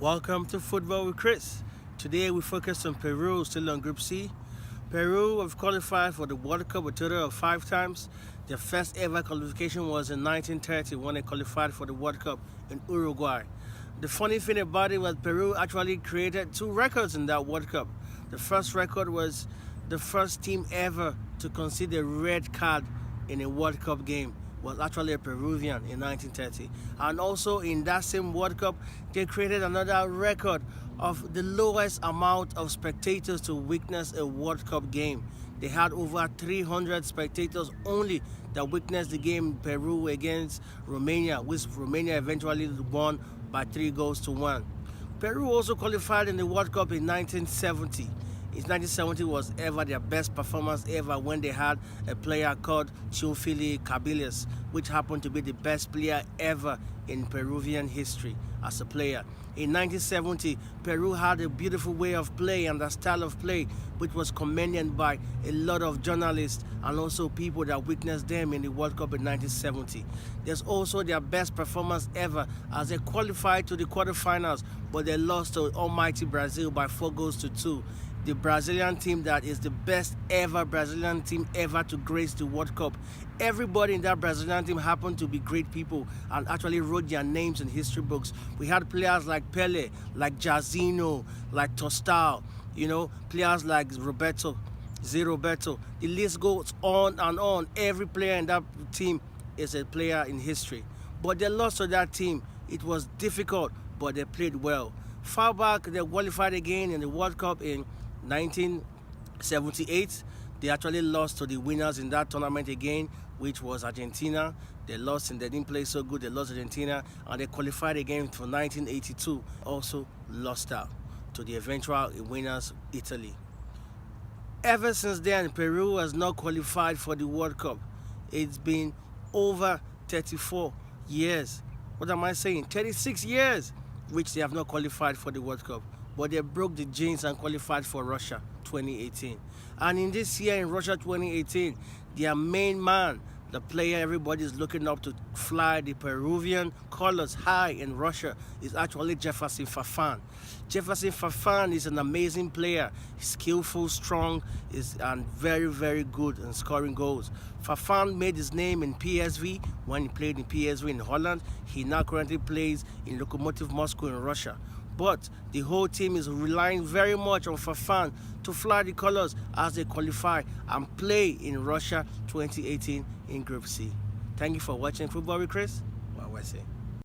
Welcome to Football with Chris. Today we focus on Peru, still on Group C. Peru have qualified for the World Cup a total of 5 times. Their first ever qualification was in 1930 when they qualified for the World Cup in Uruguay. The funny thing about it was Peru actually created 2 records in that World Cup. The first record was the first team ever to concede a red card in a World Cup game was actually a Peruvian in 1930. And also in that same World Cup, they created another record of the lowest amount of spectators to witness a World Cup game. They had over 300 spectators only that witnessed the game Peru against Romania, which Romania eventually won by 3-1. Peru also qualified in the World Cup in 1970. In 1970 was ever their best performance ever when they had a player called Teofili Cabillas, which happened to be the best player ever in Peruvian history as a player. In 1970, Peru had a beautiful way of play and a style of play which was commended by a lot of journalists and also people that witnessed them in the World Cup in 1970. There's also their best performance ever as they qualified to the quarterfinals, but they lost to almighty Brazil by 4-2. The Brazilian team that is the best ever Brazilian team ever to grace the World Cup. Everybody in that Brazilian team happened to be great people and actually wrote their names in history books. We had players like Pele, like Jairzinho, like Tostão, players like Roberto. The list goes on and on. Every player in that team is a player in history. But they lost to that team. It was difficult, but they played well. Far back, they qualified again in the World Cup in 1978. They actually lost to the winners in that tournament again, which was Argentina. They lost and they didn't play so good. They lost Argentina, and they qualified again for 1982. Also lost out to the eventual winners, Italy. Ever since then, Peru has not qualified for the World Cup. It's been over 34 years. What am I saying? 36 years, which they have not qualified for the World Cup. But they broke the jinx and qualified for Russia 2018. And in this year in Russia 2018, their main man, the player everybody is looking up to fly the Peruvian colors high in Russia, is actually Jefferson Farfan. Jefferson Farfan is an amazing player. He's skillful, strong, and very, very good in scoring goals. Farfan made his name in PSV when he played in PSV in Holland. He now currently plays in Lokomotiv Moscow in Russia. But the whole team is relying very much on Farfan to fly the colors as they qualify and play in Russia 2018 in Group C. Thank you for watching Football with Chris. What was it?